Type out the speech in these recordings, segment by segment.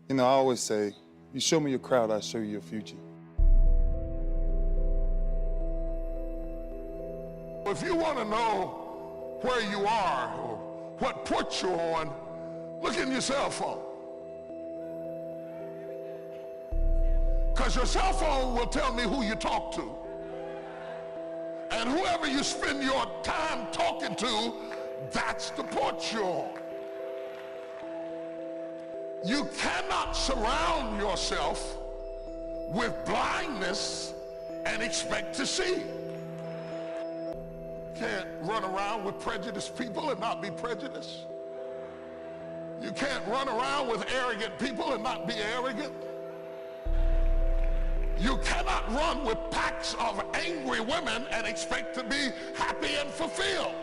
You know, I always say, you show me your crowd, I'll show you your future. If you want to know where you are or what port you're on, look in your cell phone. Because your cell phone will tell me who you talk to. And whoever you spend your time talking to, that's the port you're on. You cannot surround yourself with blindness and expect to see. You can't run around with prejudiced people and not be prejudiced. You can't run around with arrogant people and not be arrogant. You cannot run with packs of angry women and expect to be happy and fulfilled.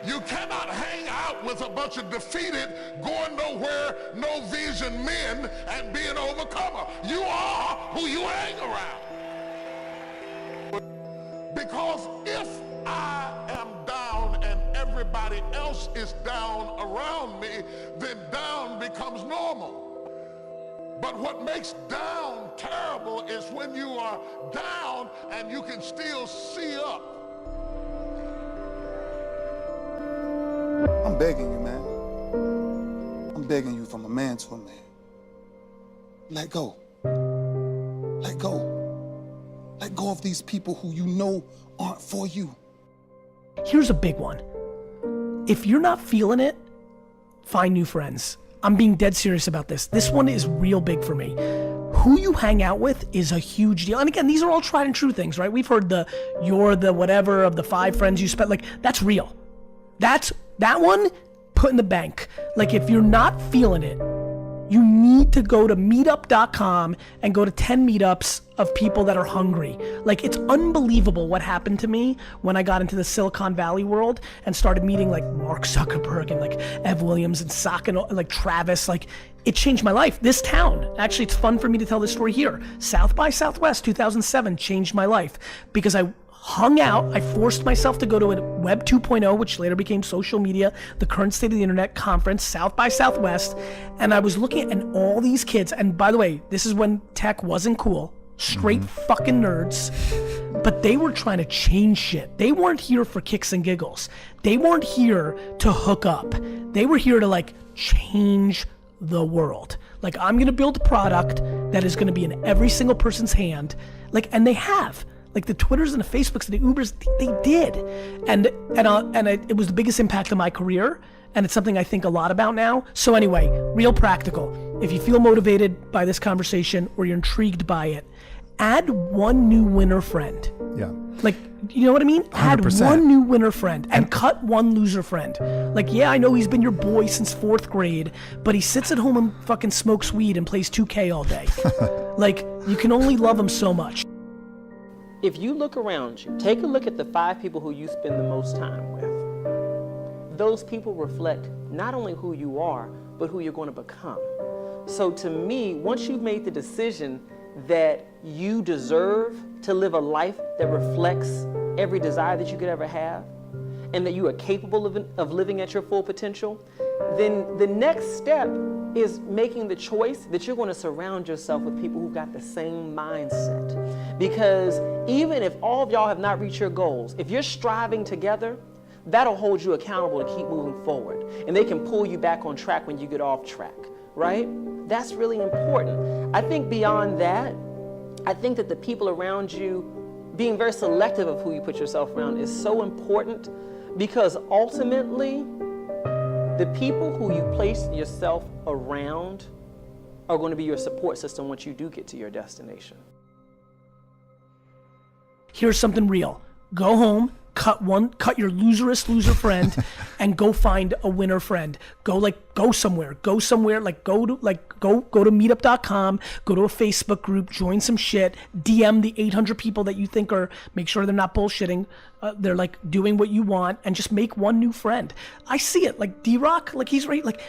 You cannot hang out with a bunch of defeated, going nowhere, no vision men and be an overcomer. You are who you hang around. Because if I am down and everybody else is down around me, then down becomes normal. But what makes down terrible is when you are down and you can still see up. I'm begging you, man. I'm begging you from a man to a man. Let go. Let go. Let go of these people who you know aren't for you. Here's a big one. If you're not feeling it, find new friends. I'm being dead serious about this. This one is real big for me. Who you hang out with is a huge deal. And again, these are all tried and true things, right? We've heard you're the whatever of the 5 friends you spent. Like, that's real. That one, put in the bank. Like, if you're not feeling it, you need to go to meetup.com and go to 10 meetups of people that are hungry. Like, it's unbelievable what happened to me when I got into the Silicon Valley world and started meeting like Mark Zuckerberg and like Ev Williams and like Travis. Like, it changed my life. This town, actually, it's fun for me to tell this story here. South by Southwest 2007 changed my life because I hung out. I forced myself to go to a Web 2.0, which later became social media, the current state of the internet conference, South by Southwest. And I was looking at all these kids. And by the way, this is when tech wasn't cool. Straight fucking nerds. But they were trying to change shit. They weren't here for kicks and giggles. They weren't here to hook up. They were here to like change the world. Like, I'm gonna build a product that is gonna be in every single person's hand. Like, and they have. Like, the Twitters and the Facebooks and the Ubers, they did. And it was the biggest impact of my career. And it's something I think a lot about now. So anyway, real practical. If you feel motivated by this conversation or you're intrigued by it, add one new winner friend. Yeah. Like, you know what I mean? 100%. Add one new winner friend and cut one loser friend. Like, yeah, I know he's been your boy since 4th grade, but he sits at home and fucking smokes weed and plays 2K all day. Like, you can only love him so much. If you look around you, take a look at the 5 people who you spend the most time with. Those people reflect not only who you are, but who you're going to become. So to me, once you've made the decision that you deserve to live a life that reflects every desire that you could ever have, and that you are capable of living at your full potential, then the next step is making the choice that you're going to surround yourself with people who've got the same mindset. Because even if all of y'all have not reached your goals, if you're striving together, that'll hold you accountable to keep moving forward. And they can pull you back on track when you get off track, right? That's really important. I think beyond that, I think that the people around you, being very selective of who you put yourself around is so important, because ultimately, the people who you place yourself around are going to be your support system once you do get to your destination. Here's something real. Go home, cut your loser friend and go find a winner friend. Go somewhere, like go to meetup.com, go to a Facebook group, join some shit, DM the 800 people that you think make sure they're not bullshitting, they're like doing what you want, and just make one new friend. I see it, like D-Rock, like he's right, like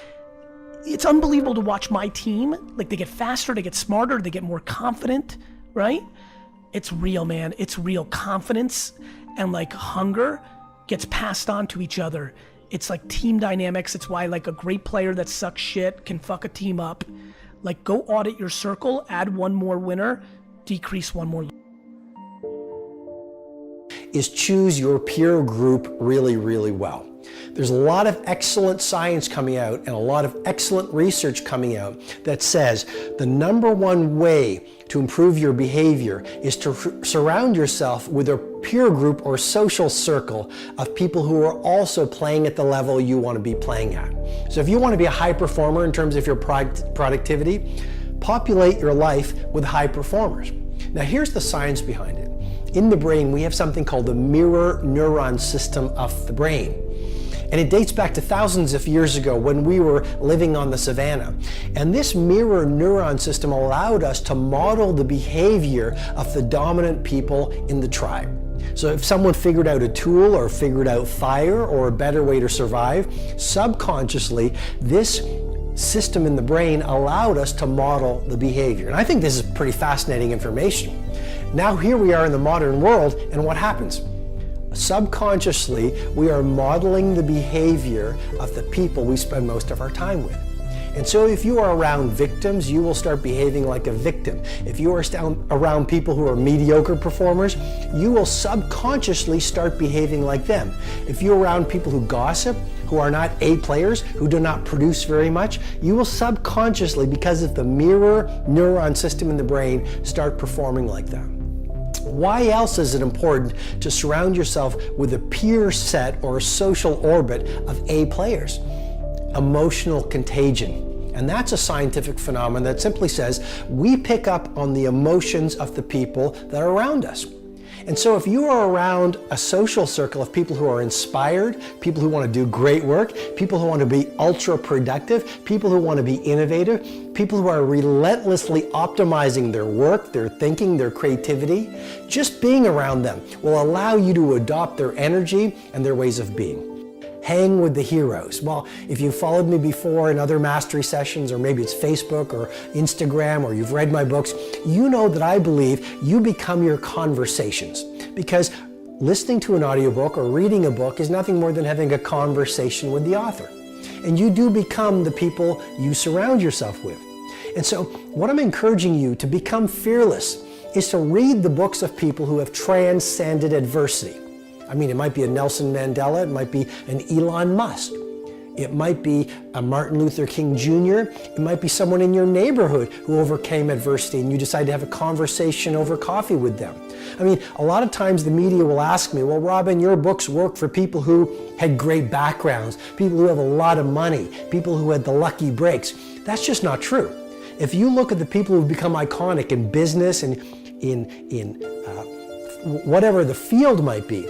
it's unbelievable to watch my team, like they get faster, they get smarter, they get more confident, right? It's real, man, it's real. Confidence and like hunger gets passed on to each other. It's like team dynamics. It's why like a great player that sucks shit can fuck a team up. Like go audit your circle, add one more winner, decrease one more. Is choose your peer group really, really well. There's a lot of excellent science coming out and a lot of excellent research coming out that says the number one way to improve your behavior is to surround yourself with a peer group or social circle of people who are also playing at the level you want to be playing at. So if you want to be a high performer in terms of your productivity, populate your life with high performers. Now here's the science behind it. In the brain, we have something called the mirror neuron system of the brain. And it dates back to thousands of years ago when we were living on the savannah. And this mirror neuron system allowed us to model the behavior of the dominant people in the tribe. So if someone figured out a tool or figured out fire or a better way to survive, subconsciously, this system in the brain allowed us to model the behavior. And I think this is pretty fascinating information. Now here we are in the modern world, and what happens? Subconsciously, we are modeling the behavior of the people we spend most of our time with. And so if you are around victims, you will start behaving like a victim. If you are around people who are mediocre performers, you will subconsciously start behaving like them. If you're around people who gossip, who are not A players, who do not produce very much, you will subconsciously, because of the mirror neuron system in the brain, start performing like them. Why else is it important to surround yourself with a peer set or a social orbit of A players? Emotional contagion. And that's a scientific phenomenon that simply says we pick up on the emotions of the people that are around us. And so if you are around a social circle of people who are inspired, people who want to do great work, people who want to be ultra productive, people who want to be innovative, people who are relentlessly optimizing their work, their thinking, their creativity, just being around them will allow you to adopt their energy and their ways of being. Hang with the heroes. Well, if you followed me before in other mastery sessions, or maybe it's Facebook or Instagram, or you've read my books, you know that I believe you become your conversations. Because listening to an audiobook or reading a book is nothing more than having a conversation with the author. And you do become the people you surround yourself with. And so what I'm encouraging you to become fearless is to read the books of people who have transcended adversity. I mean, it might be a Nelson Mandela, it might be an Elon Musk, it might be a Martin Luther King Jr., it might be someone in your neighborhood who overcame adversity and you decide to have a conversation over coffee with them. I mean, a lot of times the media will ask me, well, Robin, your books work for people who had great backgrounds, people who have a lot of money, people who had the lucky breaks. That's just not true. If you look at the people who've become iconic in business and in whatever the field might be,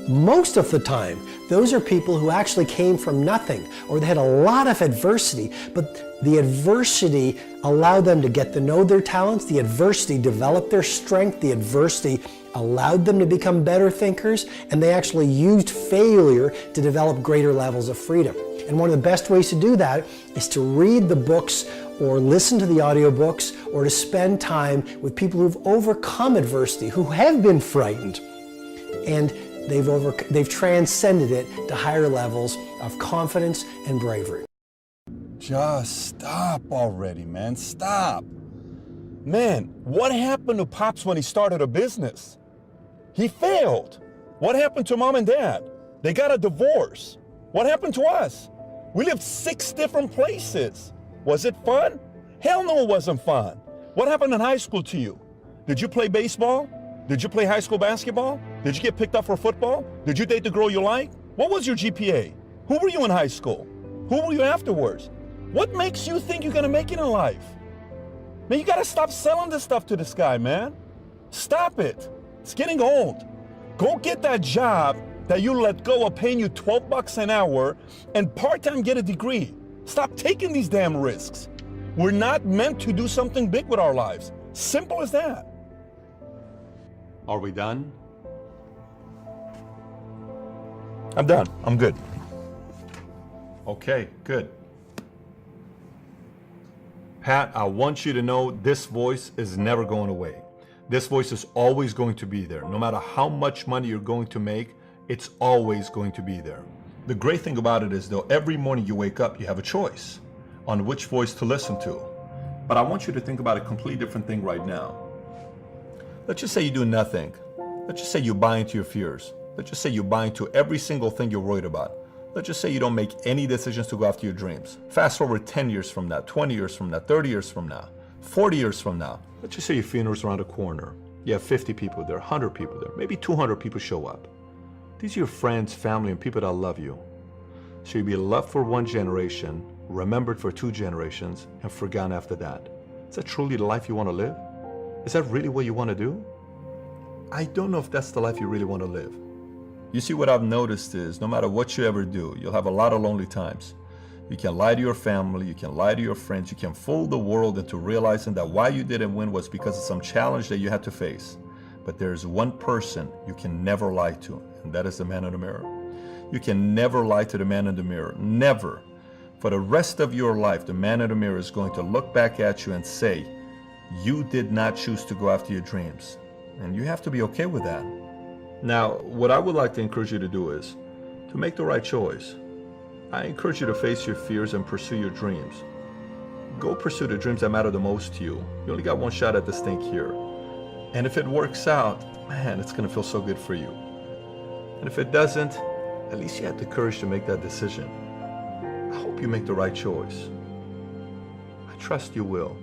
most of the time, those are people who actually came from nothing, or they had a lot of adversity, but the adversity allowed them to get to know their talents, the adversity developed their strength, the adversity allowed them to become better thinkers, and they actually used failure to develop greater levels of freedom. And one of the best ways to do that is to read the books or listen to the audiobooks or to spend time with people who've overcome adversity, who have been frightened, and they've transcended it to higher levels of confidence and bravery. Just stop already, man. Stop. Man, what happened to Pops when he started a business? He failed. What happened to Mom and Dad? They got a divorce. What happened to us? We lived 6 different places. Was it fun? Hell no, it wasn't fun. What happened in high school to you? Did you play baseball? Did you play high school basketball? Did you get picked up for football? Did you date the girl you like? What was your GPA? Who were you in high school? Who were you afterwards? What makes you think you're gonna make it in life? Man, you gotta stop selling this stuff to this guy, man. Stop it. It's getting old. Go get that job that you let go of paying you $12 an hour and part-time get a degree. Stop taking these damn risks. We're not meant to do something big with our lives. Simple as that. Are we done? I'm done. I'm good. Okay, good. Pat, I want you to know this voice is never going away. This voice is always going to be there. No matter how much money you're going to make, it's always going to be there. The great thing about it is, though, every morning you wake up, you have a choice on which voice to listen to. But I want you to think about a completely different thing right now. Let's just say you do nothing. Let's just say you buy into your fears. Let's just say you buy into every single thing you're worried about. Let's just say you don't make any decisions to go after your dreams. Fast forward 10 years from now, 20 years from now, 30 years from now, 40 years from now. Let's just say your funeral's around the corner. You have 50 people there, 100 people there, maybe 200 people show up. These are your friends, family, and people that love you. So you'll be loved for one generation, remembered for 2 generations, and forgotten after that. Is that truly the life you want to live? Is that really what you want to do? I don't know if that's the life you really want to live. You see, what I've noticed is no matter what you ever do, you'll have a lot of lonely times. You can lie to your family, you can lie to your friends, you can fool the world into realizing that why you didn't win was because of some challenge that you had to face. But there's one person you can never lie to, and that is the man in the mirror. You can never lie to the man in the mirror, never. For the rest of your life, the man in the mirror is going to look back at you and say, you did not choose to go after your dreams. And you have to be okay with that. Now, what I would like to encourage you to do is to make the right choice. I encourage you to face your fears and pursue your dreams. Go pursue the dreams that matter the most to you. You only got one shot at this thing here. And if it works out, man, it's going to feel so good for you. And if it doesn't, at least you had the courage to make that decision. I hope you make the right choice. I trust you will.